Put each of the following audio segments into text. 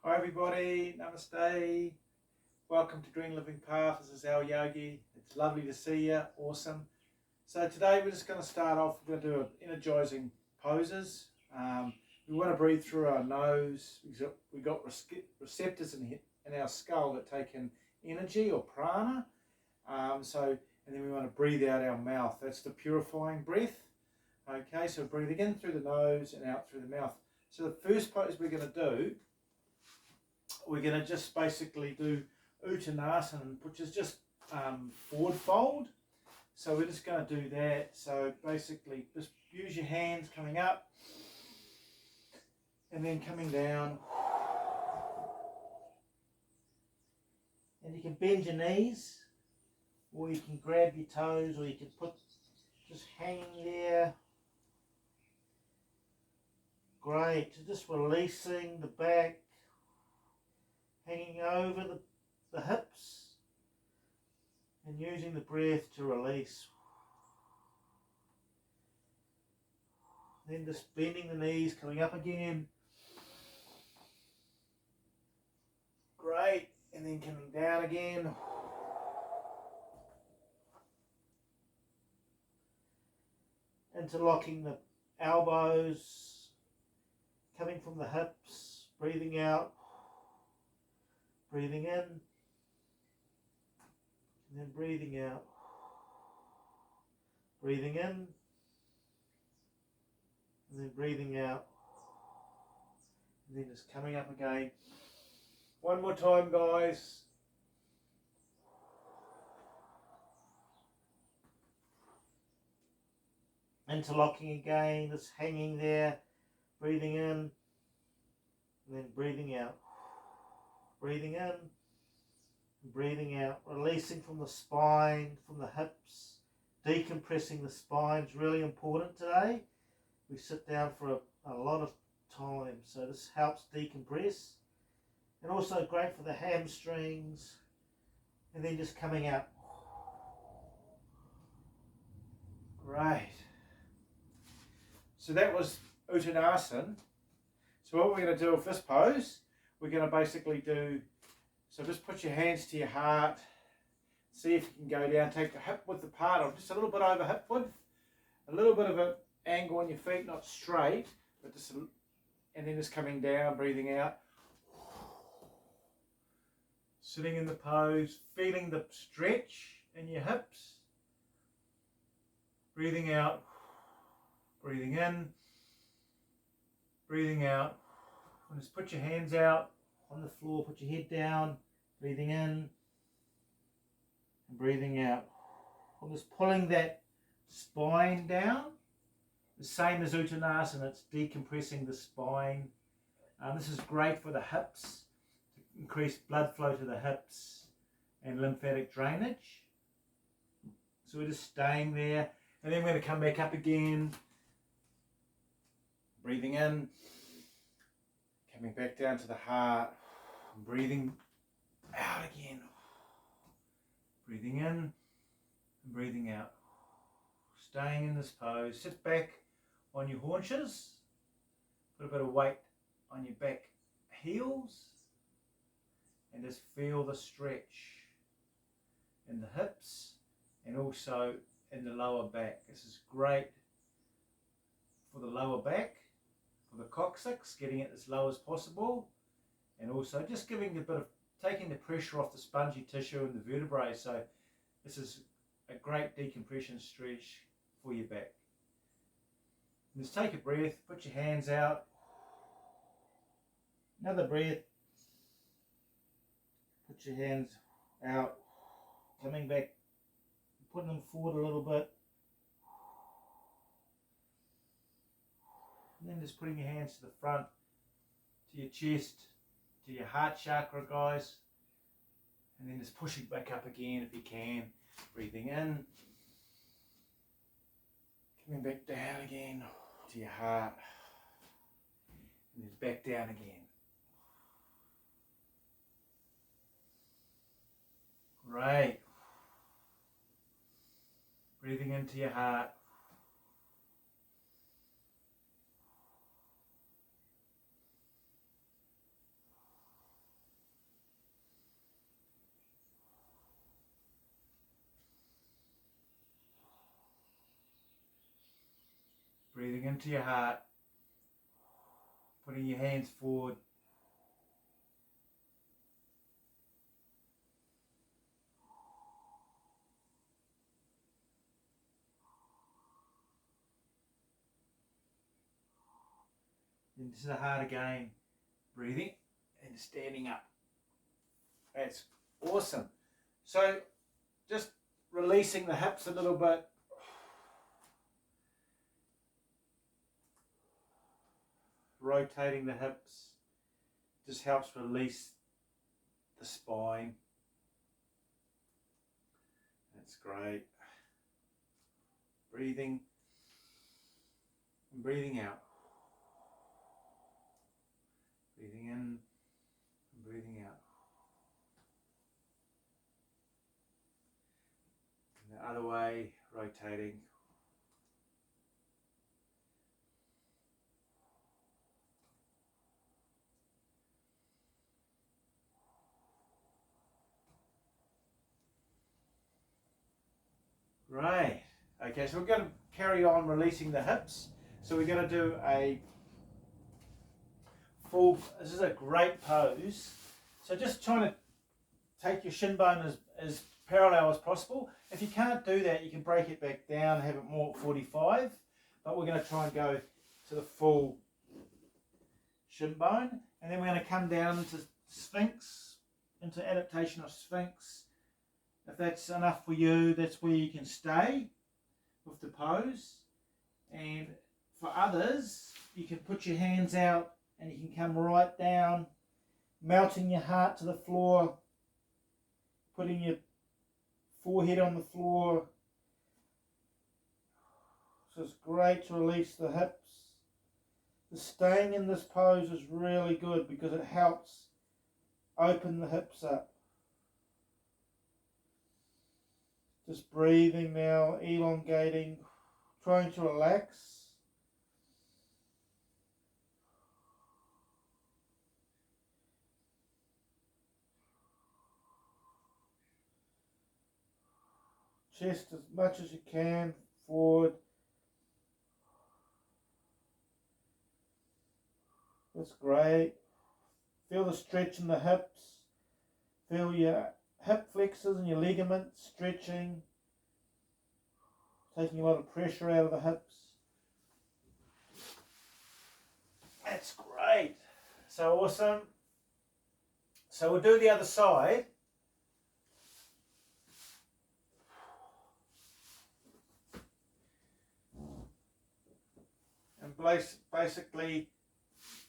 Hi everybody, namaste. Welcome to Green Living Path. This is Alyogi. It's lovely to see you. Awesome. So today we're just going to start off. We're going to do energizing poses. We want to breathe through our nose. We've got receptors in our skull that take in energy or prana. And then we want to breathe out our mouth. That's the purifying breath. Okay, so breathing in through the nose and out through the mouth. So the first pose we're going to do, we're going to just basically do Uttanasana, which is just forward fold. So we're just going to do that. So basically just use your hands coming up and then coming down. And you can bend your knees, or you can grab your toes, or you can put just hanging there. Great. So just releasing the back, hanging over the hips, and using the breath to release. Then just bending the knees, coming up again. Great. And then coming down again. Interlocking the elbows, coming from the hips, breathing out, breathing in, and then breathing out, breathing in, and then breathing out, and then just coming up again. One more time, guys. Interlocking again, just hanging there, breathing in, and then breathing out, breathing in, and breathing out, releasing from the spine, from the hips, decompressing the spine is really important today. We sit down for a lot of time, so this helps decompress, and also great for the hamstrings, and then just coming out. Great. So that was Uttanasana. So what we're going to do with this pose, we're going to basically do, so just put your hands to your heart, see if you can go down, take the hip width apart, or just a little bit over hip width, a little bit of an angle on your feet, not straight, but just, and then just coming down, breathing out. Sitting in the pose, feeling the stretch in your hips, breathing out, breathing in, breathing out. And just put your hands out on the floor, put your head down, breathing in and breathing out. I'm just pulling that spine down, the same as Uttanasana, it's decompressing the spine. This is great for the hips, to increase blood flow to the hips and lymphatic drainage. So we're just staying there, and then we're going to come back up again, breathing in, coming back down to the heart, breathing out again, breathing in and breathing out. Staying in this pose. Sit back on your haunches, put a bit of weight on your back heels, and just feel the stretch in the hips and also in the lower back. This is great for the lower back, for the coccyx, getting it as low as possible, and also just giving a bit of, taking the pressure off the spongy tissue and the vertebrae. So this is a great decompression stretch for your back. And just take a breath, put your hands out, another breath, put your hands out, coming back, putting them forward a little bit, and then just putting your hands to the front, to your chest, to your heart chakra, guys, and then just pushing back up again if you can, breathing in, coming back down again to your heart, and then back down again. Great. Breathing into your heart. breathing into your heart, putting your hands forward. Into the heart again, breathing and standing up. That's awesome. So just releasing the hips a little bit. Rotating the hips just helps release the spine. That's great. Breathing and breathing out. Breathing in and breathing out. And the other way, rotating. Right. Okay, so we're going to carry on releasing the hips. So we're going to do a full, this is a great pose. So just trying to take your shin bone as parallel as possible. If you can't do that, you can break it back down, have it more at 45. But we're going to try and go to the full shin bone. And then we're going to come down into Sphinx, into adaptation of Sphinx. If that's enough for you, that's where you can stay with the pose. And for others, you can put your hands out and you can come right down, melting your heart to the floor, putting your forehead on the floor. So it's great to release the hips. The staying in this pose is really good because it helps open the hips up. Just breathing now, elongating, trying to relax. Chest as much as you can, forward. That's great. Feel the stretch in the hips. Feel your hip flexors and your ligaments stretching, taking a lot of pressure out of the hips. That's great. So awesome. So we'll do the other side. And basically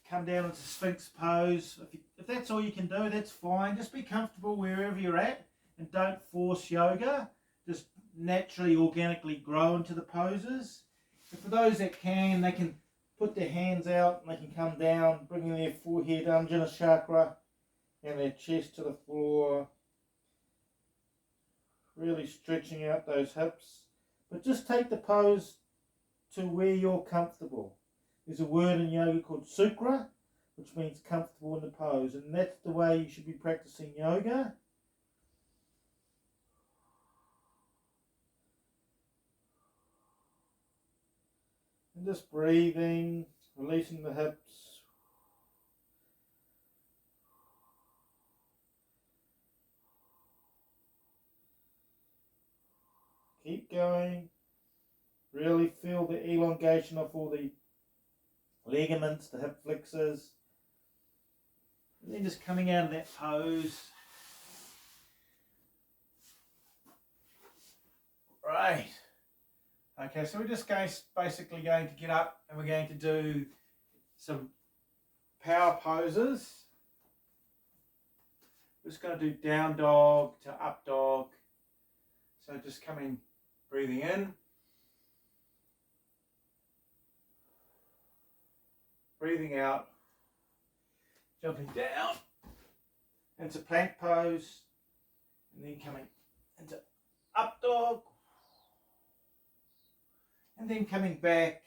come down into Sphinx pose. If that's all you can do, that's fine. Just be comfortable wherever you're at and don't force yoga. Just naturally, organically grow into the poses. And for those that can, they can put their hands out and they can come down, bringing their forehead, Anjana chakra, and their chest to the floor. Really stretching out those hips. But just take the pose to where you're comfortable. There's a word in yoga called sukha, which means comfortable in the pose, and that's the way you should be practicing yoga. And just breathing, releasing the hips. Keep going. Really feel the elongation of all the ligaments, the hip flexors. And then just coming out of that pose. Right. Okay, so we're just basically going to get up and we're going to do some power poses. We're just going to do down dog to up dog. So just coming, breathing in. Breathing out, jumping down into plank pose, and then coming into up dog, and then coming back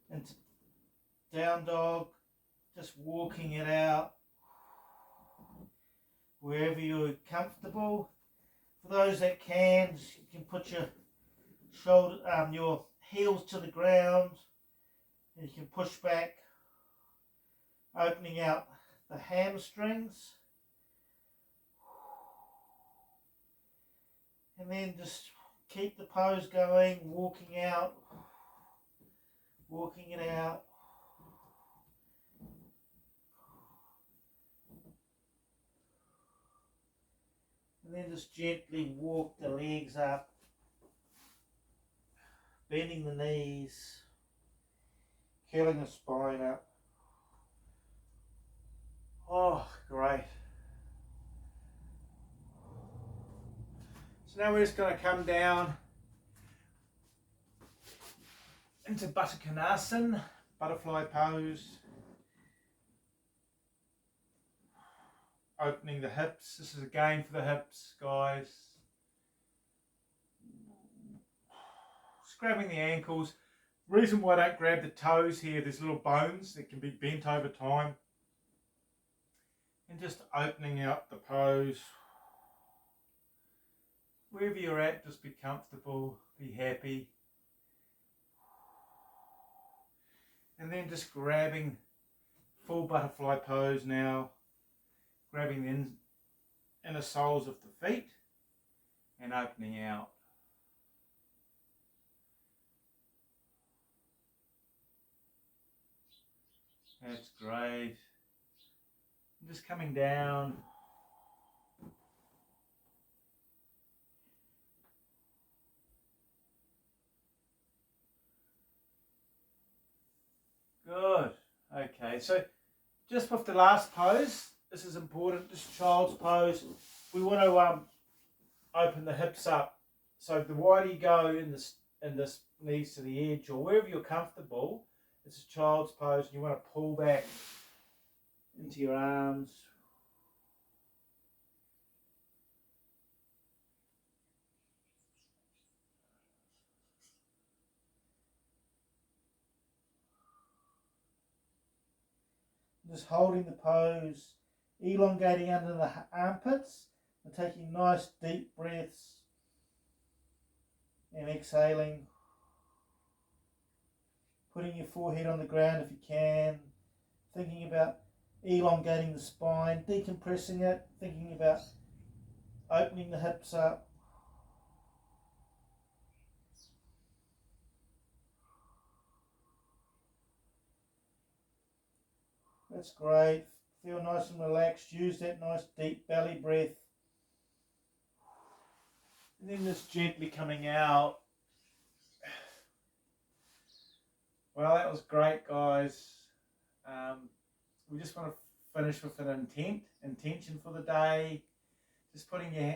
into down dog, just walking it out wherever you're comfortable. For those that can, you can put your your heels to the ground. And you can push back, opening out the hamstrings. And then just keep the pose going, walking out, walking it out. And then just gently walk the legs up, bending the knees, curling the spine up. Oh, great. So now we're just going to come down into Baddha Konasana, butterfly pose. Opening the hips. This is again for the hips, guys. Just grabbing the ankles. Reason why I don't grab the toes here, there's little bones that can be bent over time. And just opening out the pose. Wherever you're at, just be comfortable, be happy. And then just grabbing full butterfly pose now. Grabbing the inner soles of the feet and opening out. That's great. And just coming down. Good. Okay, so just with the last pose, this is important, this child's pose, we want to open the hips up. So the wider you go in this knees to the edge or wherever you're comfortable, it's a child's pose and you want to pull back into your arms. Just holding the pose, elongating under the armpits and taking nice deep breaths and exhaling. Putting your forehead on the ground if you can, thinking about elongating the spine, decompressing it, thinking about opening the hips up. That's great. Feel nice and relaxed. Use that nice deep belly breath. And then just gently coming out. Well, that was great, guys. We just want to finish with an intention for the day. Just putting your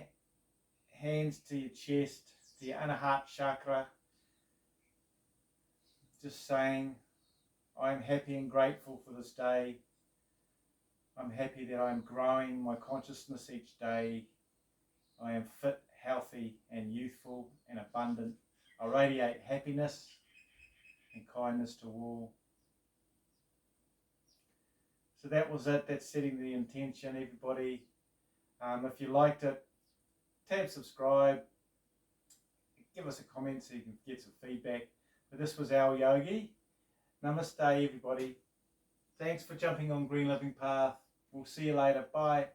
hands to your chest, to your inner heart chakra. Just saying, I am happy and grateful for this day. I'm happy that I'm growing my consciousness each day. I am fit, healthy and youthful and abundant. I radiate happiness and kindness to all. So that was it. That's setting the intention, everybody. If you liked it, tab subscribe. Give us a comment so you can get some feedback. But this was Alyogi. Namaste, everybody. Thanks for jumping on Green Living Path. We'll see you later. Bye.